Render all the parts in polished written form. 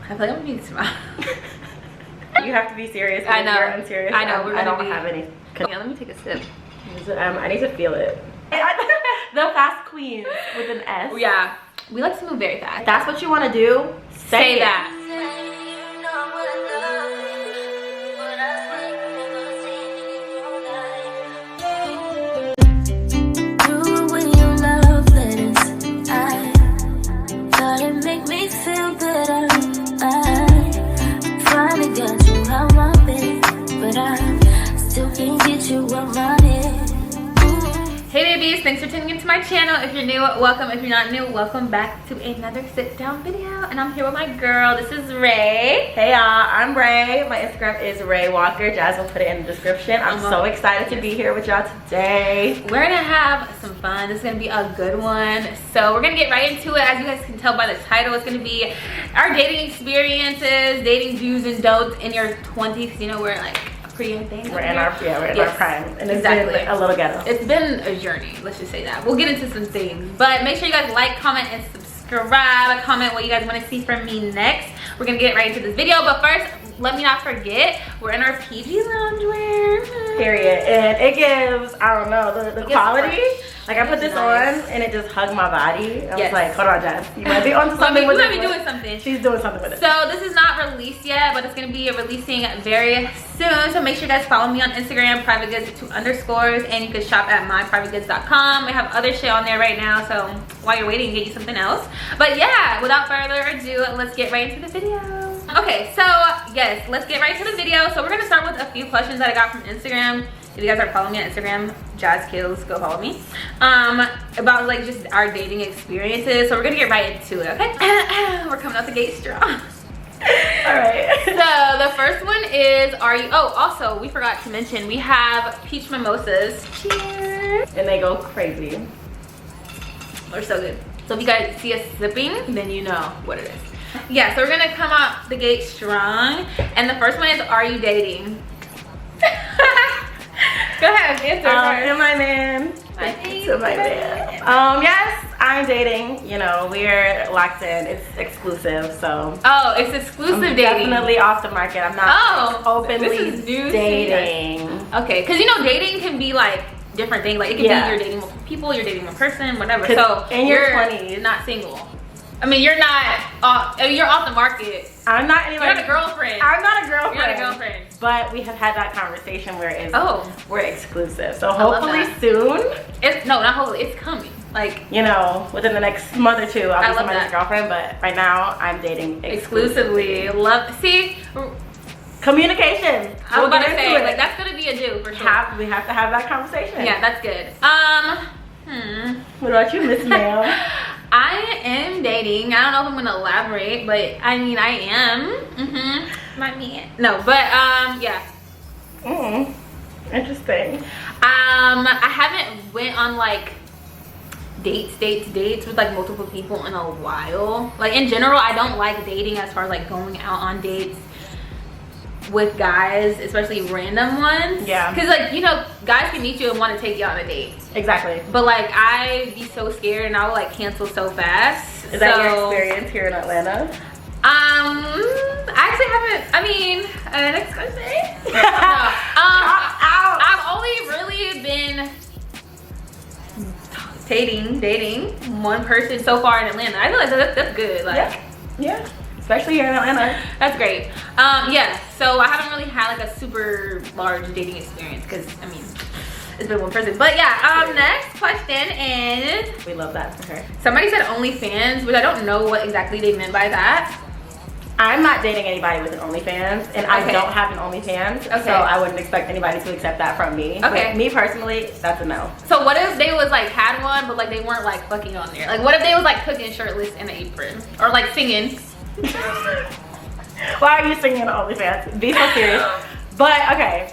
I feel like I'm being smart. You have to be serious. I know. You're unserious. I know. I don't have any. Yeah, let me take a sip. I need to feel it. The fast queens with an S. Yeah, we like to move very fast. If that's what you want to do, say that. Hey babies, thanks for tuning into my channel. If you're new, welcome. If you're not new, welcome back to another sit down video. And I'm here with my girl. This is Ray. Hey y'all, I'm Ray. My Instagram is Ray Walker. Jazz will put it in the description. I'm so excited to be here with y'all today. We're gonna have some fun. This is gonna be a good one. So we're gonna get right into it. As you guys can tell by the title, it's gonna be our dating experiences, dating do's and don'ts in your 20s. You know, we're like pretty young thing. We're in our prime, and it's been a little ghetto. It's been a journey. Let's just say that. We'll get into some things, but make sure you guys like, comment, and subscribe. Comment what you guys want to see from me next. We're gonna get right into this video, but first, let me not forget, we're in our PG loungewear. Period. And it gives, I don't know, the quality. Like I put this on and it just hugged my body. I was like, hold on, Jazz. You might be onto something with it. You might be doing something. She's doing something with it. So this is not released yet, but it's gonna be releasing very soon. So make sure you guys follow me on Instagram, privategoods2_, and you can shop at myprivategoods.com. We have other shit on there right now, so while you're waiting, get you something else. But yeah, without further ado, let's get right into the video. Okay, so yes, let's get right to the video. So we're gonna start with a few questions that I got from Instagram. If you guys are following me on Instagram, Jazz Kills, go follow me. About like just our dating experiences. So we're gonna get right into it, okay? We're coming out the gate strong. Alright. So the first one is, also we forgot to mention, we have peach mimosas. Cheers. And they go crazy. They're so good. So if you guys see us sipping, then you know what it is. Yeah, so we're gonna come out the gate strong. And the first one is, are you dating? Go ahead, answer. And my man. Yes, I'm dating. You know, we're locked in. It's exclusive, so. Oh, it's exclusive dating. Definitely off the market. I'm not openly new dating. Okay, because you know, dating can be like different things. Like it can be you're dating multiple people, you're dating one person, whatever. So in your 20s, you're not single. I mean, you're not. You're off the market. I'm not anybody. You're not a girlfriend. I'm not a girlfriend. You're not a girlfriend. But we have had that conversation where it's we're exclusive. So hopefully soon. Not hopefully. It's coming. Like, you know, within the next month or two, I'll be somebody's girlfriend. But right now, I'm dating exclusively. See. Communication. I was about to say, like, that's gonna be a do for sure. We have to have that conversation. Yeah, that's good. What about you, Miss Ma'am? I am dating. I don't know if I'm gonna elaborate, but I mean, I am. My man. No, but yeah. Interesting. I haven't went on like dates with like multiple people in a while. Like in general, I don't like dating as far as like going out on dates with guys, especially random ones. Yeah. Because like, you know, guys can meet you and want to take you on a date. Exactly. But like, I'd be so scared and I would like cancel so fast. Is that your experience here in Atlanta? I actually haven't. I mean, next question. No. I've only really been dating one person so far in Atlanta. I feel like that's good. Like, yeah. Especially here in Atlanta. That's great. Yeah, so I haven't really had like a super large dating experience because, I mean, it's been one person. But yeah, next question is... We love that for her. Somebody said OnlyFans, which I don't know what exactly they meant by that. I'm not dating anybody with an OnlyFans, and I don't have an OnlyFans, so I wouldn't expect anybody to accept that from me. Okay. But me personally, that's a no. So what if they was like, had one, but like they weren't like fucking on there? Like what if they was like cooking shirtless in an apron? Or like singing? Why are you singing on OnlyFans? Be so serious. But okay,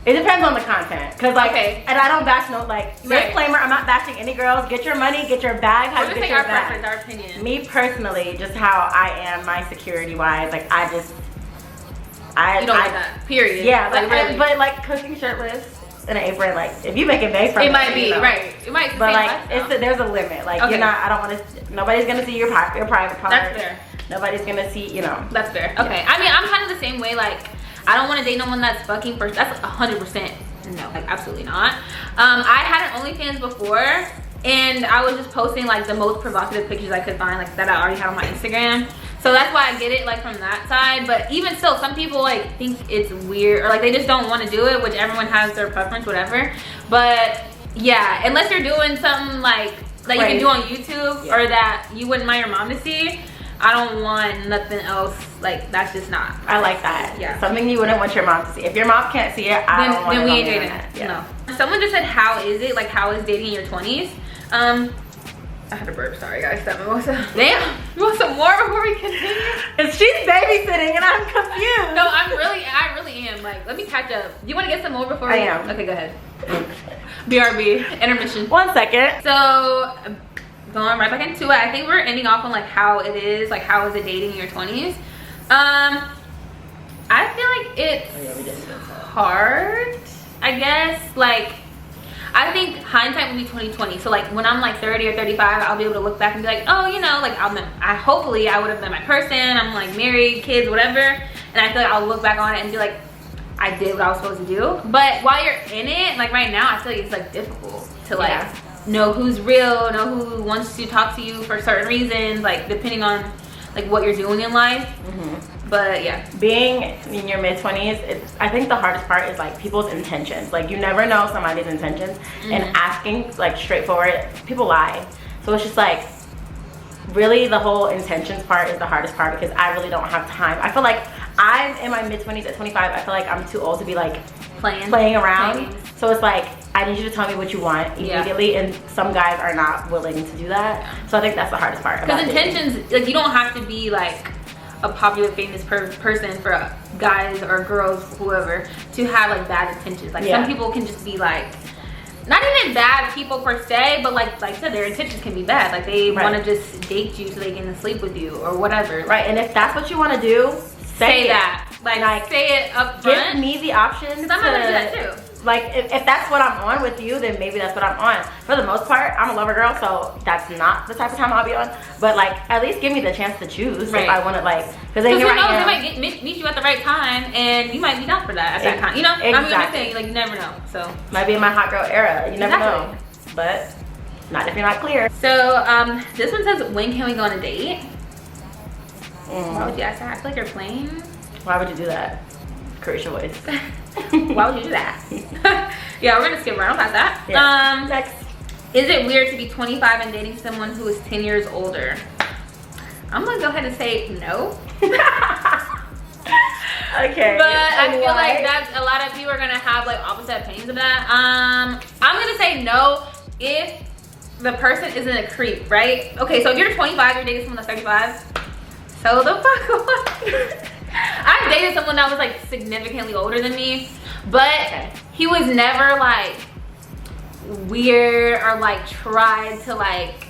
it depends on the content. Cause like, and I don't bash no disclaimer. I'm not bashing any girls. Get your money, get your bag. How you get your bag? Our opinion. Me personally, just how I am, my security wise, like I don't like that. Period. Yeah, like really. but like cooking shirtless in an apron, like if you make it big from it might be right. It might. But like there's a limit. Like you're not. I don't want to. Nobody's gonna see your private part. That's fair. Nobody's gonna see, you know. That's fair. Okay. I mean, I'm kind of the same way. Like, I don't want to date no one that's fucking first. That's 100% no. Like, absolutely not. I had an OnlyFans before, and I was just posting like the most provocative pictures I could find, like that I already had on my Instagram. So that's why I get it, like, from that side. But even still, some people like think it's weird, or like they just don't want to do it, which everyone has their preference, whatever. But yeah, unless you're doing something like you can do on YouTube, or that you wouldn't mind your mom to see, I don't want nothing else. Like, that's just not. I like that. Yeah. Something you wouldn't want your mom to see. If your mom can't see it, then we ain't dating. Yeah. No. Someone just said, how is it? Like, how is dating in your 20s? I had a burp, sorry guys. Damn, you want some more before we continue? And she's babysitting and I'm confused. No, I really am. Like, let me catch up. Do you want to get some more before I am. Okay, go ahead. BRB, intermission. 1 second. So, going right back into it, I think we're ending off on like how it is, like how is it dating in your 20s. I feel like it's hard, I guess. Like, I think hindsight will be 2020. So like when I'm like 30 or 35, I'll be able to look back and be like, oh, you know, like hopefully I would have met my person. I'm like married, kids, whatever. And I feel like I'll look back on it and be like, I did what I was supposed to do. But while you're in it, like right now, I feel like it's like difficult to like know who's real, know who wants to talk to you for certain reasons, like depending on like what you're doing in life. But yeah, being in your mid-20s, I think the hardest part is like people's intentions. Like, you never know somebody's intentions, and asking like straightforward, people lie. So it's just like, really the whole intentions part is the hardest part, because I really don't have time. I feel like I'm in my mid-20s at 25. I feel like I'm too old to be like playing around. So it's like, I need you to tell me what you want immediately, and some guys are not willing to do that. So I think that's the hardest part. Because intentions, like, you don't have to be like a popular famous person for guys or girls, whoever, to have like bad intentions. Like some people can just be like, not even bad people per se, but like I said, their intentions can be bad. Like they want to just date you so they can sleep with you or whatever. Right, and if that's what you want to do, say that. Like say it up front. Give me the option. Because I'm gonna do that too. Like, if that's what I'm on with you, then maybe that's what I'm on. For the most part, I'm a lover girl, so that's not the type of time I'll be on. But like, at least give me the chance to choose if I want to, like, because then here I am. They might meet you at the right time, and you might be down for that at that time. You know, exactly. I'm just saying, like, you never know. So might be in my hot girl era. You never know, but not if you're not clear. So this one says, when can we go on a date? Why would you ask that? I feel like you're playing. Why would you do that? Create your voice. Why would you do that? Yeah, we're gonna skip right on past that. Yeah. Next. Is it weird to be 25 and dating someone who is 10 years older? I'm gonna go ahead and say no. Okay. But I feel like that's a lot of people are gonna have like opposite opinions of that. I'm gonna say no if the person isn't a creep, right? Okay, so if you're 25, you're dating someone that's 35. So the fuck what? I've dated someone that was like significantly older than me, but he was never like weird or like tried to like,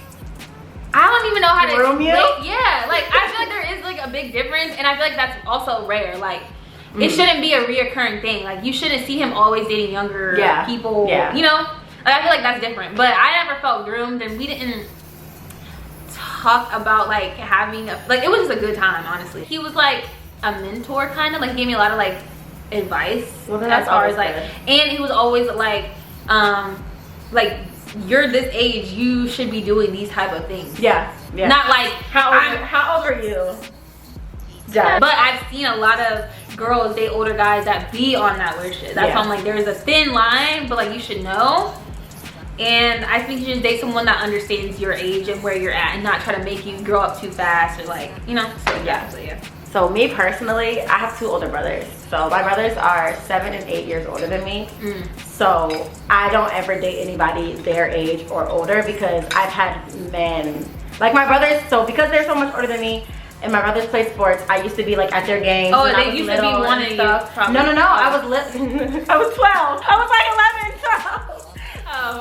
I don't even know how to groom you? Yeah, like I feel like there is like a big difference, and I feel like that's also rare. Like it shouldn't be a reoccurring thing. Like you shouldn't see him always dating younger people. You know, like, I feel like that's different. But I never felt groomed, and we didn't talk about like having a, like, it was just a good time, honestly. He was like a mentor kind of, like he gave me a lot of like advice. Well, then that's always like, and he was always like you're this age, you should be doing these type of things. Not like how old are you? But I've seen a lot of girls date older guys that be on that weird shit. That's why I'm like, there's a thin line, but like you should know. And I think you should date someone that understands your age and where you're at, and not try to make you grow up too fast or like, you know. So So me personally, I have 2 older brothers. So my brothers are 7 and 8 years older than me. So I don't ever date anybody their age or older, because I've had men, like my brothers, so because they're so much older than me, and my brothers play sports, I used to be like at their games. Oh, they used to be one and stuff. No, I was I was 12. I was like 11, 12.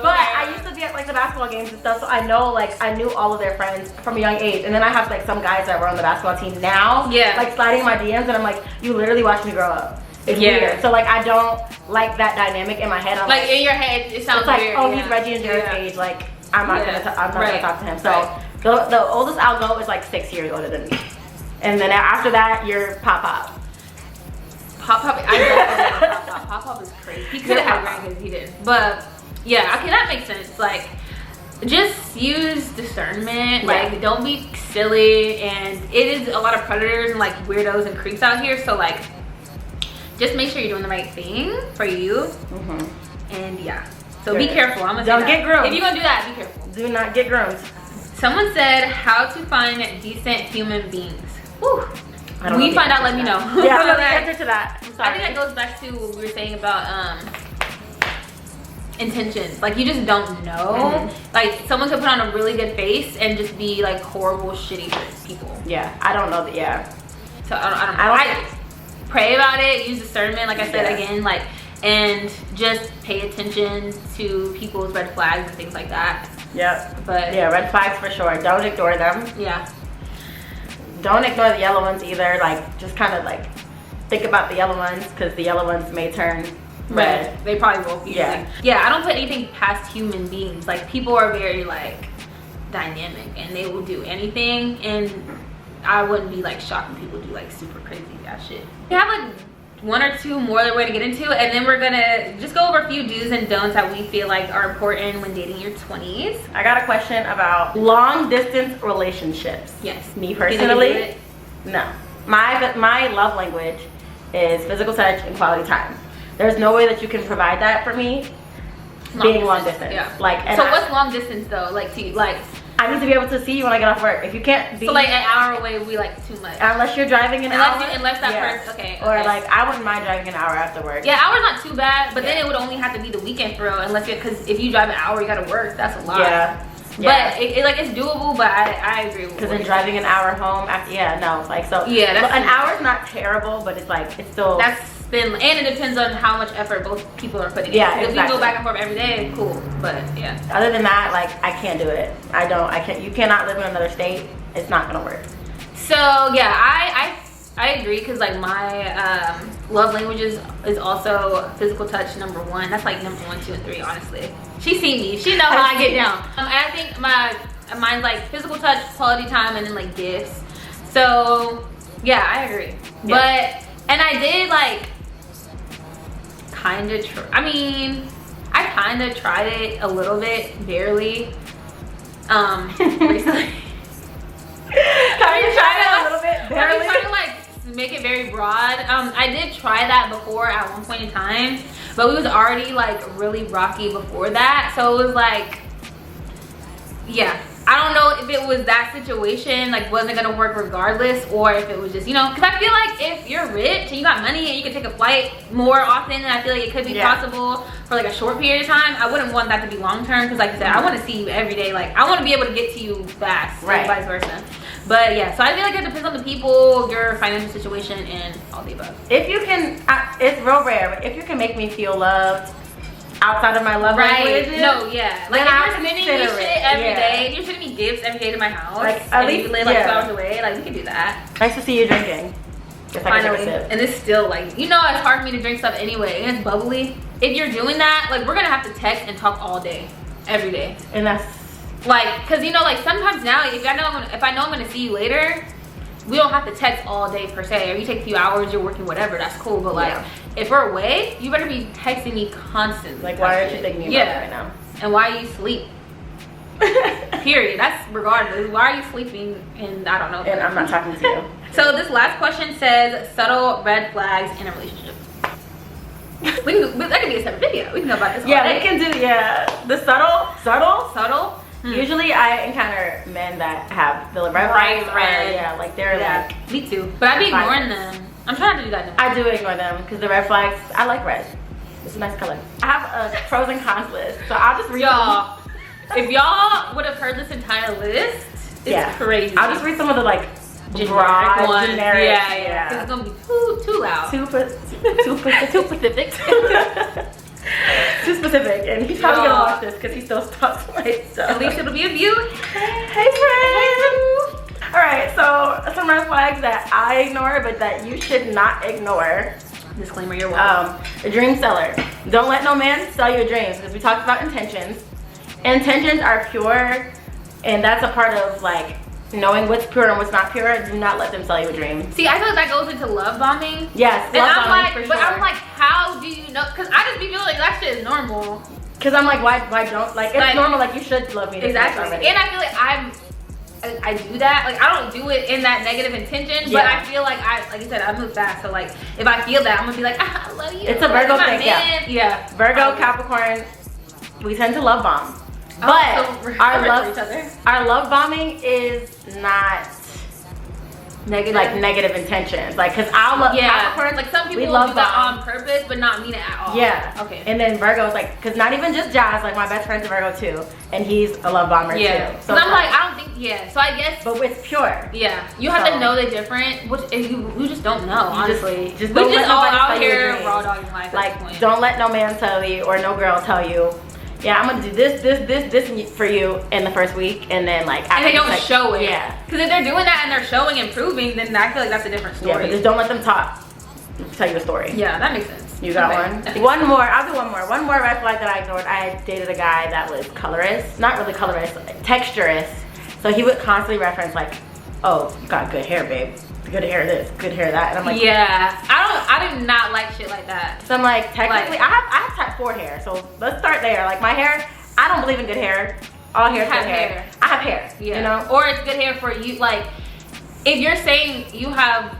But I used to be at like the basketball games and stuff, so I know, like, I knew all of their friends from a young age. And then I have like some guys that were on the basketball team now, like sliding my DMs, and I'm like, you literally watched me grow up. It's weird. So like, I don't like that dynamic in my head. I'm like in your head, it sounds like, weird. Oh, he's Reggie and Jared's age. Like, I'm not gonna talk to him. So the oldest I'll go is like 6 years older than me. And then after that, you're pop. Pop, I Pop is crazy. He could have had grandkids, he didn't. But yeah, okay, that makes sense. Like, just use discernment. Like, don't be silly. And it is a lot of predators and like weirdos and creeps out here. So like, just make sure you're doing the right thing for you. And yeah, so be careful. I'm gonna say don't get groomed. If you're gonna do that, be careful. Do not get groomed. Someone said how to find decent human beings. Whew. When you find out, let me know. Yeah, I don't know the answer to that. I'm sorry. I think that goes back to what we were saying about intentions. Like, you just don't know. Like, someone could put on a really good face and just be like horrible, shitty people. Yeah, I don't know that. Yeah. So I pray about it. Use discernment, like I said again, like, and just pay attention to people's red flags and things like that. Yep. But yeah, red flags for sure. Don't ignore them. Yeah. Don't ignore the yellow ones either. Like, just kind of like think about the yellow ones, because the yellow ones may turn red. They probably will. Yeah. I don't put anything past human beings. Like, people are very like dynamic and they will do anything, and I wouldn't be like shocked when people do like super crazy ass shit. We have like one or two more that we're gonna get into, and then we're gonna just go over a few do's and don'ts that we feel like are important when dating your 20s. I got a question about long distance relationships. Yes. Me personally, no. My love language is physical touch and quality time. There's no way that you can provide that for me being long distance. Yeah. Like, so what's long distance though? Like, to you, like, I need to be able to see you when I get off work. If you can't be, so like an hour away would be like too much. Unless you're driving an hour. Unless that person, okay. Or like, I wouldn't mind driving an hour after work. Yeah, hour's not too bad, but then it would only have to be the weekend for real, unless because if you drive an hour, you gotta work. That's a lot. Yeah. But it's doable. But I agree with. Because then driving an hour home after, like so. Yeah, that's an hour's not terrible, but it's like it's still. And it depends on how much effort both people are putting in. Yeah, If we go back and forth every day, cool. But yeah. Other than that, like, I can't do it. I can't. You cannot live in another state. It's not gonna work. So yeah, I agree, because like my love languages is also physical touch, number one. That's like number 1, 2, and 3. Honestly, she's seen me. She knows how I get down. And I think mine's like physical touch, quality time, and then like gifts. So yeah, I agree. Yeah. And I did like I kind of tried it a little bit, barely, recently. Barely. Trying to like make it very broad. I did try that before at one point in time, but we was already like really rocky before that. So it was like, yeah. I don't know if it was that situation, like, wasn't gonna work regardless, or if it was just, because I feel like if you're rich and you got money and you can take a flight more often, then I feel like it could be possible for like a short period of time. I wouldn't want that to be long term, because like I said, I want to see you every day. Like, I want to be able to get to you fast, and vice versa. But yeah, so I feel like it depends on the people, your financial situation, and all the above. If you can, it's real rare, but if you can make me feel loved outside of my love languages, like if you're sending me shit every day, you're sending me gifts every day to my house, like at least you live like 2 hours away, like we can do that. Nice to see you drinking. Finally. And it's still like, it's hard for me to drink stuff anyway, and it's bubbly. If you're doing that, like, we're gonna have to text and talk all day, every day. And that's like, because like sometimes now, if I know I'm gonna see you later, we don't have to text all day per se, or you take a few hours, you're working, whatever, that's cool. But like, if we're away, you better be texting me constantly. Like, why aren't you thinking about it right now? And why you sleep? Period. That's regardless. Why are you sleeping? And I don't know. And I'm not talking to you. So this last question says subtle red flags in a relationship. That could be a separate video. We can go about this. We can do the subtle. Usually I encounter men that have the red flags. Like they're like, me too. But I be ignoring them. I'm trying to do that now. I do ignore them, because the red flags, I like red. It's a nice color. I have a pros and cons list, so I'll just read y'all. If y'all would have heard this entire list, it's crazy. I'll just read some of the like generic ones. Generic, It's gonna be too loud. Too specific. Too specific, and he's probably gonna watch this because he still stops late. So at least it'll be a view. Hey friend. All right, so some red flags that I ignore, but that you should not ignore. Disclaimer: you're welcome. A dream seller. Don't let no man sell your dreams, because we talked about intentions. Intentions are pure, and that's a part of like knowing what's pure and what's not pure, do not let them sell you a dream. See, I feel like that goes into love bombing. Yes, and love I'm bombing like, for sure. but I'm like, how do you know? Because I just be feeling like that shit is normal. Because I'm like, why don't, like, it's normal, like, you should love me. Exactly. And I feel like I do that. Like, I don't do it in that negative intention, but I feel like like you said, I move fast. So like, if I feel that, I'm gonna be like, I love you. It's a Virgo thing, yeah. Virgo, Capricorn, we tend to love bomb. But so our love bombing is not negative, like negative intentions. Like, cause I'll love Capricorn. Like some people do that on purpose, but not mean it at all. Yeah. Okay. And then Virgo's like, cause not even just Jazz. Like my best friend's a Virgo too, and he's a love bomber too. So I'm like, I don't think. Yeah. So I guess. But it's pure. Yeah. You have to know the difference, which you just don't know. Honestly, just we don't just let all nobody out tell you here your raw dreams. dogging life. Like, don't let no man tell you or no girl tell you, yeah, I'm gonna do this for you in the first week, and then like, and they don't show it. Yeah. Because if they're doing that and they're showing and proving, then I feel like that's a different story. Yeah, but just don't let them tell you a story. Yeah, that makes sense. You got one? One more. I'll do one more. One more red flag that I ignored. I dated a guy that was colorist, not really colorist, texturist. So he would constantly reference like, oh, you got good hair, babe. Good hair this, good hair that. And I'm like, yeah, I do not like shit like that. So I'm like, technically, I have type 4 hair. So let's start there. Like my hair, I don't believe in good hair. All hair is good hair. I have hair, you know? Or it's good hair for you. Like, if you're saying you have,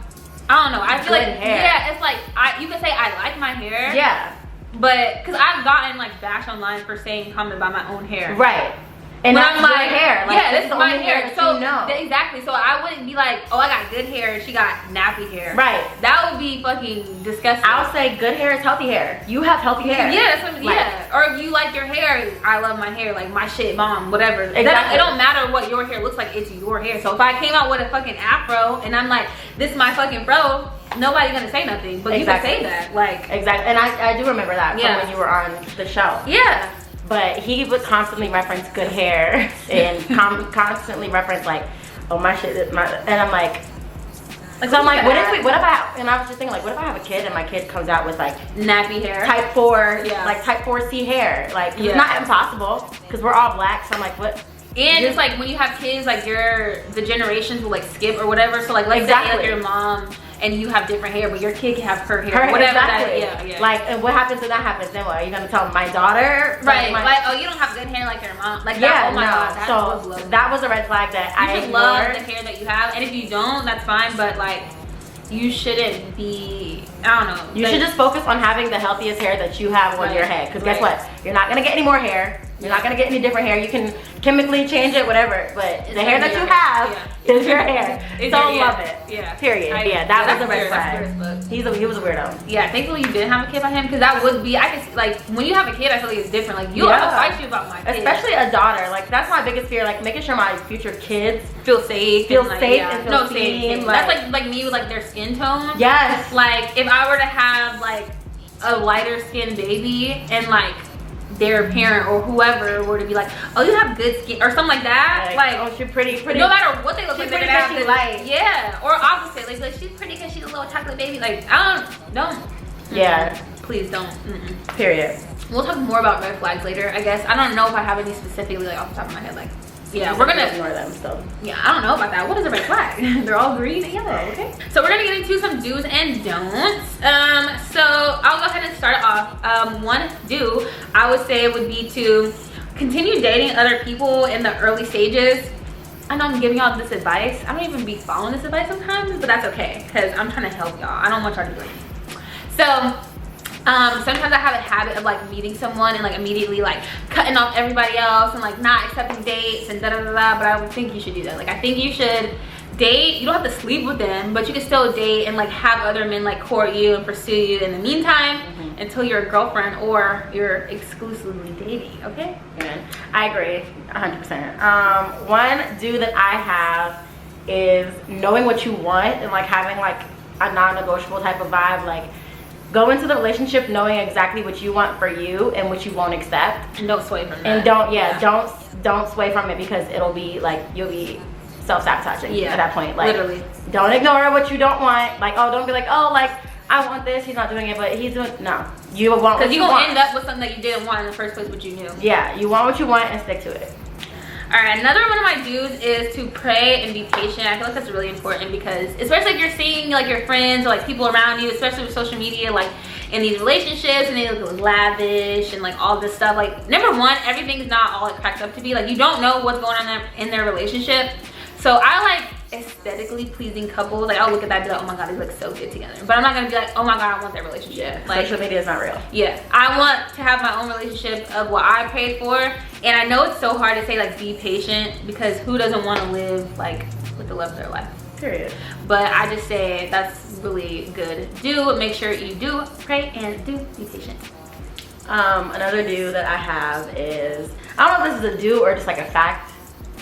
I don't know, I feel like, yeah, it's like, you can say I like my hair. Yeah. But, because I've gotten like bash online for saying comment about my own hair. Right. And when that's I'm like, hair. Like, yeah, this is my hair. So you know. Exactly. So I wouldn't be like, oh, I got good hair and she got nappy hair. Right. That would be fucking disgusting. I'll say good hair is healthy hair. You have healthy hair. Yeah, that's what, yeah. Or if you like your hair, I love my hair. Like my shit bomb, whatever. Exactly. It don't matter what your hair looks like. It's your hair. So if I came out with a fucking afro and I'm like, this is my fucking fro, nobody's gonna say nothing. But you can say that. Like exactly. And I do remember that from when you were on the show. Yeah. But he would constantly reference good hair and constantly reference like, oh my shit, and I'm like so I'm like, what if I, and I was just thinking like, what if I have a kid and my kid comes out with like nappy hair, type 4, like type 4C hair, like it's not impossible because we're all black. So I'm like, what? And it's like when you have kids, like the generations will like skip or whatever. So like let's say like your mom and you have different hair, but your kid can have her hair, whatever. Exactly. Like, and what happens when that happens? Then what? Are you gonna tell my daughter? Right. Like, oh, you don't have good hair like your mom. Like that. Oh my god. So that was a red flag that I should love the hair that you have, and if you don't, that's fine. But like, you shouldn't be. I don't know. You should just focus on having the healthiest hair that you have on your head. Because guess what? You're not gonna get any more hair. You're not gonna get any different hair. You can chemically change it, whatever. But the hair that you have is your hair. So love it. Yeah. Period. That was a red flag. He was a weirdo. Yeah. Thankfully you didn't have a kid by him, because that would be. I can like when you have a kid, I feel like it's different. Like you'll fight you about my kid. Especially a daughter. Like that's my biggest fear. Like making sure my future kids feel safe, and feel seen. That's like me with like their skin tone. Yes. Like if I were to have like a lighter skinned baby and like their parent or whoever were to be like, oh, you have good skin or something like that, like oh, she's pretty no matter what they look like, they're gonna have light. Yeah, or opposite, like she's pretty because she's a little chocolate baby. Like don't please don't. Period. We'll talk more about red flags later, I guess. I don't know if I have any specifically like off the top of my head. Like we're gonna ignore them still. Yeah, I don't know about that. What is a red flag? They're all green and yellow. Okay, so we're gonna get into some do's and don'ts. So I'll go ahead and start it off. One do I would say would be to continue dating other people in the early stages. I know I'm giving y'all this advice. I don't even be following this advice sometimes, but that's okay because I'm trying to help y'all. I don't want y'all to do anything. So sometimes I have a habit of like meeting someone and like immediately like cutting off everybody else and like not accepting dates and da da da da, but I don't think you should do that. Like I think you should date. You don't have to sleep with them, but you can still date and like have other men like court you and pursue you in the meantime until you're a girlfriend or you're exclusively dating. Okay? Yeah, I agree 100%. One do that I have is knowing what you want and like having like a non-negotiable type of vibe. Like go into the relationship knowing exactly what you want for you and what you won't accept. And don't sway from that. And don't sway from it because it'll be like, you'll be self-sabotaging at that point. Like literally. Don't ignore what you don't want. Like, oh, don't be like, oh, like I want this, he's not doing it, but he's doing, no. You want what you want. Because you're gonna end up with something that you didn't want in the first place, but you knew. Yeah, you want what you want and stick to it. All right, another one of my do's is to pray and be patient. I feel like that's really important because especially if you're seeing like your friends or like people around you, especially with social media, like in these relationships and they look lavish and like all this stuff. Like number one, everything's not all it cracked up to be. Like you don't know what's going on in their relationship. So I like aesthetically pleasing couples. Like I'll look at that and be like, oh my god, they look so good together. But I'm not gonna be like, oh my god, I want their relationship. Yeah, like, social media is not real. Yeah, I want to have my own relationship of what I prayed for. And I know it's so hard to say like be patient because who doesn't want to live like with the love of their life? Period. But I just say that's really good. Do make sure you do pray and do be patient. Another do that I have is, I don't know if this is a do or just like a fact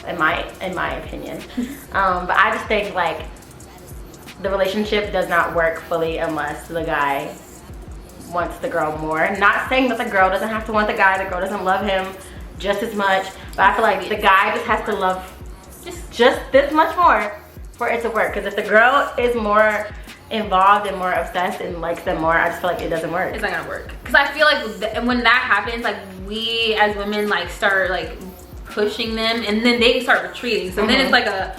in my opinion. But I just think like the relationship does not work fully unless the guy wants the girl more. Not saying that the girl doesn't have to want the guy, the girl doesn't love him just as much, but I feel like the guy just has to love just this much more for it to work. Because if the girl is more involved and more obsessed and likes them more, I just feel like it doesn't work. It's not gonna work. Because I feel like when that happens, like we as women like start like pushing them and then they start retreating. So then it's like a,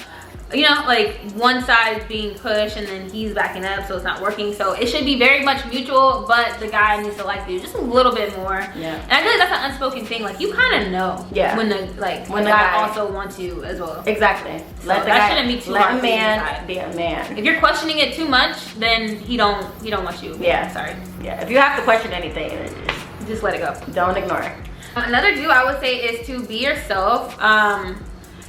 you know, like one side is being pushed and then he's backing up, so it's not working. So it should be very much mutual, but the guy needs to like you just a little bit more. Yeah. And I feel like that's an unspoken thing. Like you kind of know when the guy also wants you as well. Exactly. So that shouldn't be too hard. Let a man be a man. If you're questioning it too much, then he don't want you. Yeah. Sorry. Yeah. If you have to question anything, just let it go. Don't ignore it. Another do I would say is to be yourself.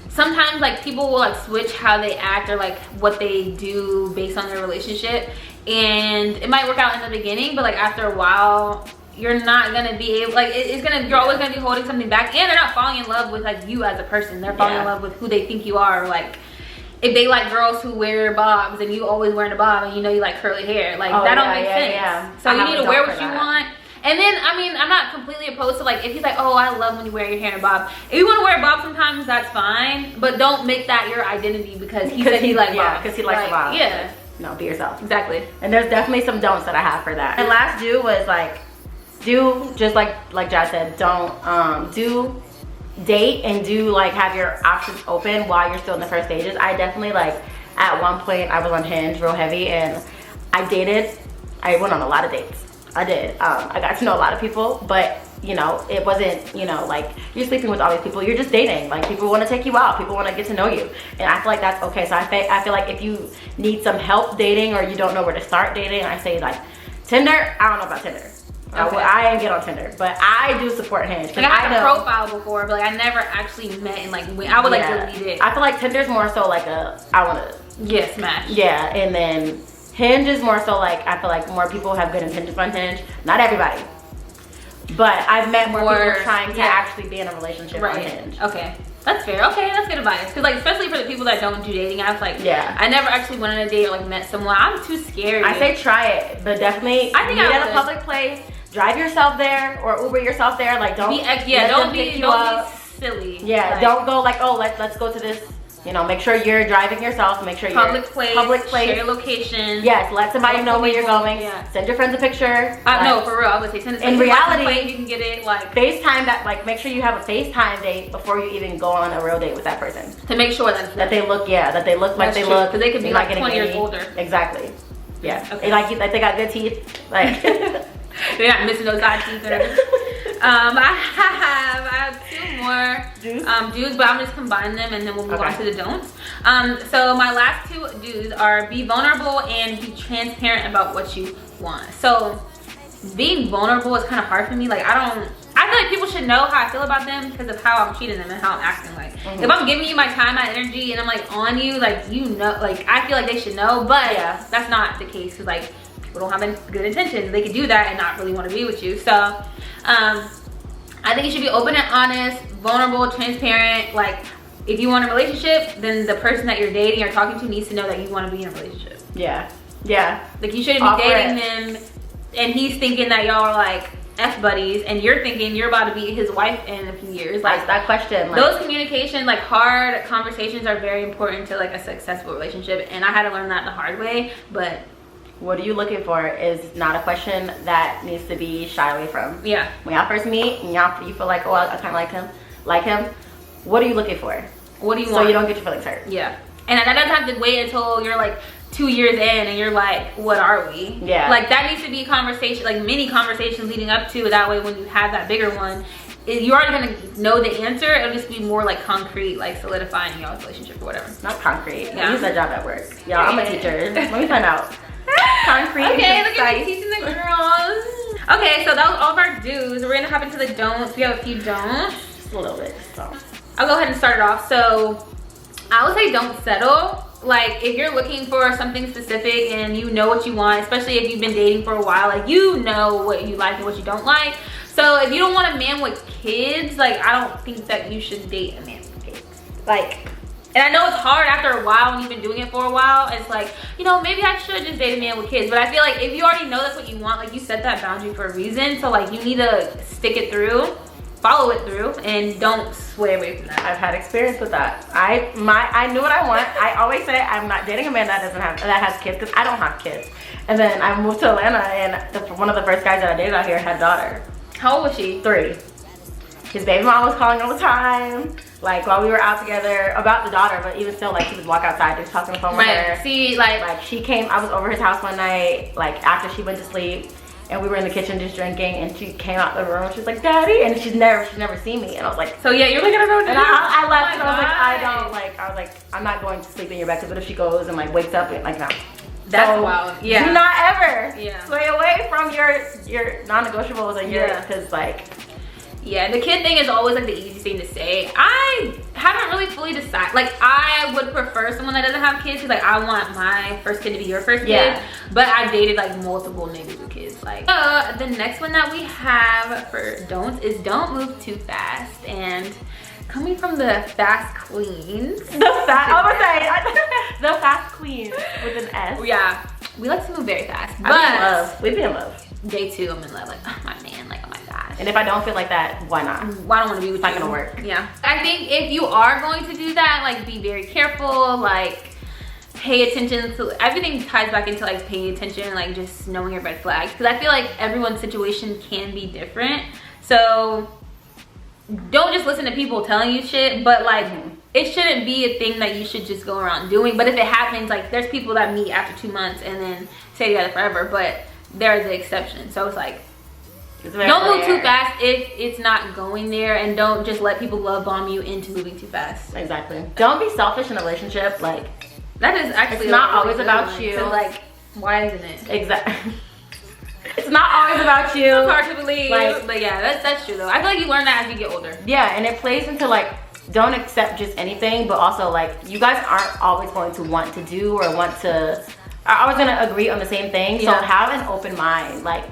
Sometimes like people will like switch how they act or like what they do based on their relationship, and it might work out in the beginning, but like after a while you're not gonna be able, like you're always gonna be holding something back, and they're not falling in love with like you as a person. They're falling in love with who they think you are. Like if they like girls who wear bobs and you always wearing a bob and you know you like curly hair, like that don't make sense. So you need to wear what you want. And then, I mean, I'm not completely opposed to like, if he's like, oh, I love when you wear your hair in a bob. If you want to wear a bob sometimes, that's fine. But don't make that your identity because he said he likes bobs. Yeah, because he likes a bob. Yeah. No, be yourself. Exactly. And there's definitely some don'ts that I have for that. And last do was like, do just like Jazz said, don't do date and do like have your options open while you're still in the first stages. I definitely like, at one point I was on Hinge real heavy and I went on a lot of dates. I did. I got to know a lot of people, but you know, it wasn't, you know, like you're sleeping with all these people, you're just dating. Like people want to take you out, people want to get to know you, and I feel like that's okay. So I feel like if you need some help dating or you don't know where to start dating, I say like Tinder. I don't know about Tinder. Okay. I didn't get on Tinder, but I do support Hinge. Like I had a profile before, but like I never actually met and like I would like delete it. I feel like Tinder's more so like I want to smash. Yeah, and then Hinge is more so like, I feel like more people have good intentions on Hinge. Not everybody. But I've met more people trying to actually be in a relationship on Hinge. Okay. That's fair. Okay, that's good advice. Because like, especially for the people that don't do dating apps, like, I never actually went on a date or like met someone. I'm too scared. I say try it, but definitely meet at a public place. Drive yourself there or Uber yourself there. Like, don't don't be silly. Yeah, like, don't go like, oh, let's go to this. You know, make sure you're driving yourself. Make sure public place, share your location. Yes, let somebody know where you're going. Yeah. Send your friends a picture. No, for real. I would say send. In reality, you can get it like FaceTime. That like make sure you have a FaceTime date before you even go on a real date with that person. To make sure that they look like they look, because they could be like 20 years older. Exactly. Yeah. Okay. Like they got good teeth. Like they're not missing those eye teeth. I have two more do's, but I'm just combining them and then we'll move on to the don'ts. So my last two do's are be vulnerable and be transparent about what you want. So being vulnerable is kind of hard for me. Like I feel like people should know how I feel about them because of how I'm treating them and how I'm acting. Like if I'm giving you my time, my energy, and I'm like on you, like you know, like I feel like they should know, but that's not the case because like people don't have good intentions. They could do that and not really want to be with you. So I think you should be open and honest, vulnerable, transparent. Like if you want a relationship, then the person that you're dating or talking to needs to know that you want to be in a relationship. Yeah. Yeah. Like you shouldn't be dating them and he's thinking that y'all are like F buddies and you're thinking you're about to be his wife in a few years. Like that question. Like, those communication, like hard conversations are very important to like a successful relationship, and I had to learn that the hard way. But what are you looking for is not a question that needs to be shy away from. Yeah. When y'all first meet and you feel like, oh, I kind of like him, what are you looking for? What do you want? So you don't get your feelings hurt. Yeah. And that doesn't have to wait until you're like 2 years in and you're like, what are we? Yeah. Like that needs to be conversation, like many conversations leading up to, that way when you have that bigger one, you're already gonna know the answer. It'll just be more like concrete, like solidifying y'all's relationship or whatever. Not concrete. Yeah. I use that job at work. Y'all, I'm a teacher. Let me find out. Concrete. Okay, look at me teaching the girls. Okay, so that was all of our do's. We're gonna hop into the don'ts. We have a few don'ts. Just a little bit. So I'll go ahead and start it off. So I would say don't settle. Like if you're looking for something specific and you know what you want, especially if you've been dating for a while, like you know what you like and what you don't like. So if you don't want a man with kids, like I don't think that you should date a man with kids. Like, and I know it's hard after a while when you've been doing it for a while. It's like, you know, maybe I should just date a man with kids. But I feel like if you already know that's what you want, like you set that boundary for a reason. So like you need to stick it through, follow it through, and don't sway away from that. I've had experience with that. I knew what I want. I always say I'm not dating a man that has kids because I don't have kids. And then I moved to Atlanta, and one of the first guys that I dated out here had a daughter. How old was she? 3. His baby mom was calling all the time, like while we were out together, about the daughter, but even still, like he would walk outside just talking on the phone with her. See, like she came, I was over his house one night, like after she went to sleep, and we were in the kitchen just drinking, and she came out the room, she was like, Daddy, and she's never seen me, and I was like, so yeah, you're like, I don't know. And I left, and I was like, I'm not going to sleep in your bed, because what if she goes and like wakes up and like, no. That's wild. Yeah. Do not ever sway away from your non-negotiables and because like. Yeah, the kid thing is always like the easiest thing to say. I haven't really fully decided. Like I would prefer someone that doesn't have kids, because like I want my first kid to be your first kid. But I've dated like multiple niggas with kids. Like the next one that we have for don'ts is don't move too fast. And coming from the fast queens. The fast queen with an S. Yeah, we like to move very fast. I'm in love. We be in love. Day 2, I'm in love. Like, oh my man, like, oh my gosh. And if I don't feel like that, why not? Why don't want to be with you? It's not gonna work. Yeah. I think if you are going to do that, like, be very careful. Like, pay attention to everything. Ties back into like paying attention, like just knowing your red flags. Because I feel like everyone's situation can be different. So don't just listen to people telling you shit, but like it shouldn't be a thing that you should just go around doing. But if it happens, like there's people that meet after 2 months and then stay together forever, but there's the exception. So it's like, don't move too fast if it's not going there, and don't just let people love bomb you into moving too fast. Exactly. Don't be selfish in a relationship. Like that is actually, it's not always about you. So like, why isn't it? Exactly. It's not always about you. It's hard to believe, like, but yeah, that's true though. I feel like you learn that as you get older. Yeah, and it plays into like, don't accept just anything, but also like you guys aren't always going to want to do or are always going to agree on the same thing. So have an open mind. Like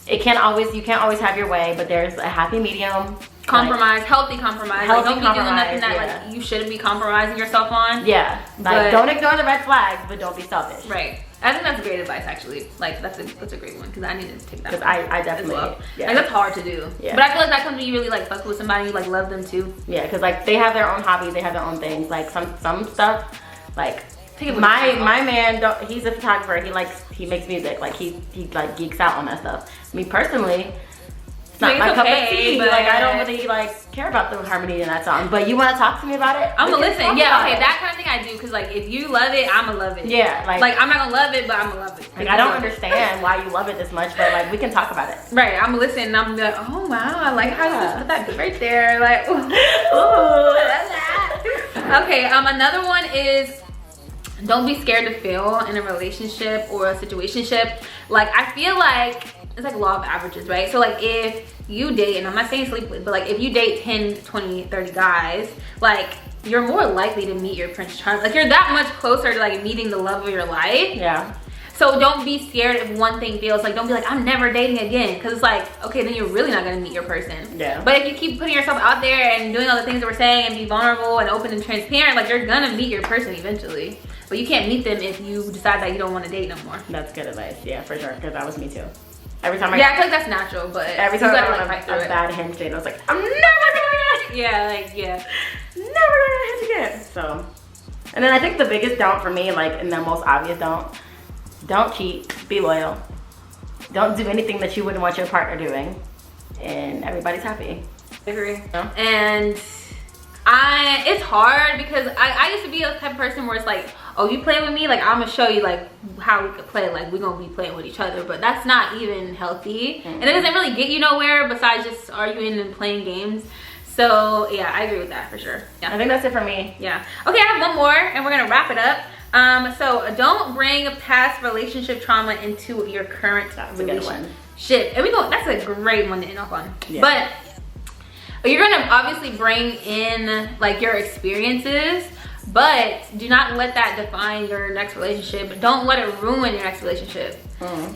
you can't always have your way, but there's a happy medium. Compromise, like, healthy compromise. Healthy like, don't be doing nothing that like you shouldn't be compromising yourself on. Yeah, like don't ignore the red flags, but don't be selfish. Right. I think that's great advice actually. Like that's a great one, because I need to take that. Because I definitely, like that's hard to do. Yeah. But I feel like that comes when you really like fuck with somebody, you like love them too. Yeah, because like they have their own hobbies, they have their own things. Like some stuff, like my man, he's a photographer. He makes music. Like he like geeks out on that stuff. Me personally, it's not my cup of tea. But like I don't really like care about the harmony in that song. But you want to talk to me about it? I'm gonna listen. Yeah, okay, that kind of thing I do. Because like if you love it, I'ma love it. Yeah, like I'm not gonna love it, but I'ma love it. Like I don't understand why you love it this much, but like we can talk about it. Right, I'm gonna listen and I'm gonna be like, oh wow, I like how you just put that right there. Like, ooh. Okay, another one is, don't be scared to fail in a relationship or a situationship. Like I feel like it's like law of averages, right? So like if you date, and I'm not saying sleep with, but like if you date 10, 20, 30 guys, like you're more likely to meet your Prince Charming. Like you're that much closer to like meeting the love of your life. Yeah. So don't be scared if one thing fails. Like don't be like, I'm never dating again. Cause it's like, okay, then you're really not gonna meet your person. Yeah. But if you keep putting yourself out there and doing all the things that we're saying and be vulnerable and open and transparent, like you're gonna meet your person eventually. But you can't meet them if you decide that you don't want to date no more. That's good advice. Yeah, for sure. Because that was me too. Every time I feel like that's natural, but every time I got like a bad hinge date, I was like, I'm never gonna never gonna hinge again. So, and then I think the biggest don't for me, like, and the most obvious don't cheat. Be loyal. Don't do anything that you wouldn't want your partner doing, and everybody's happy. I agree. No? And It's hard because I used to be a type of person where it's like, oh, you play with me, like I'm gonna show you like how we could play, like we're gonna be playing with each other, but that's not even healthy. And it doesn't really get you nowhere besides just arguing and playing games. So yeah, I agree with that for sure. Yeah, I think that's it for me. Yeah. Okay, I have one more and we're gonna wrap it up. So don't bring past relationship trauma into your current relationship. And that's a great one to end off on. Yeah. But you're gonna obviously bring in like your experiences, but do not let that define your next relationship. Don't let it ruin your next relationship.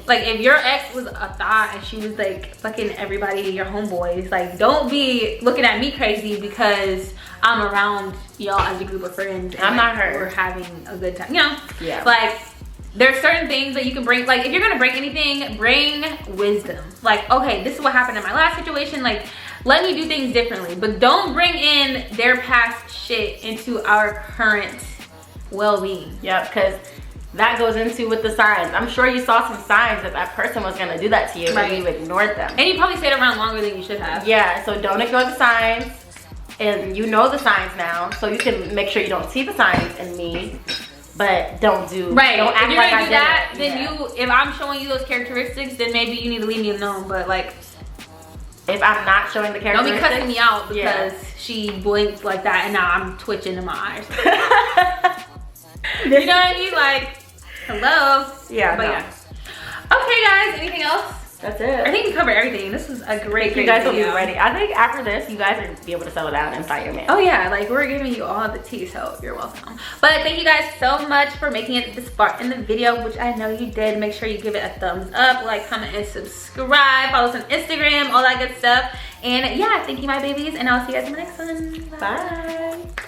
Like if your ex was a thought and she was like fucking everybody, your homeboys, like don't be looking at me crazy because I'm around y'all as a group of friends. And, I'm not her. We're having a good time, you know? Yeah. Like there's certain things that you can bring. Like if you're gonna bring anything, bring wisdom. Like, okay, this is what happened in my last situation. Like let me do things differently, but don't bring in their past shit into our current well-being. Yep, because that goes into with the signs. I'm sure you saw some signs that that person was gonna do that to you, but you ignored them. And you probably stayed around longer than you should have. Yeah, so don't ignore the signs. And you know the signs now, so you can make sure you don't see the signs in me, but don't do, don't act like I did that. Then if I'm showing you those characteristics, then maybe you need to leave me alone. But like, if I'm not showing the characteristics, don't be cussing me out because she blinked like that and now I'm twitching in my eyes. You know what I mean? Like, hello. Yeah. But yeah. Okay, guys. Anything else? That's it. I think we covered everything. This was a great You guys will be ready. I think after this, you guys will be able to settle down and find your man. Oh yeah, like we're giving you all the tea, so you're welcome. But thank you guys so much for making it this far in the video, which I know you did. Make sure you give it a thumbs up, like, comment, and subscribe. Follow us on Instagram, all that good stuff. And yeah, thank you, my babies, and I'll see you guys in the next one. Bye.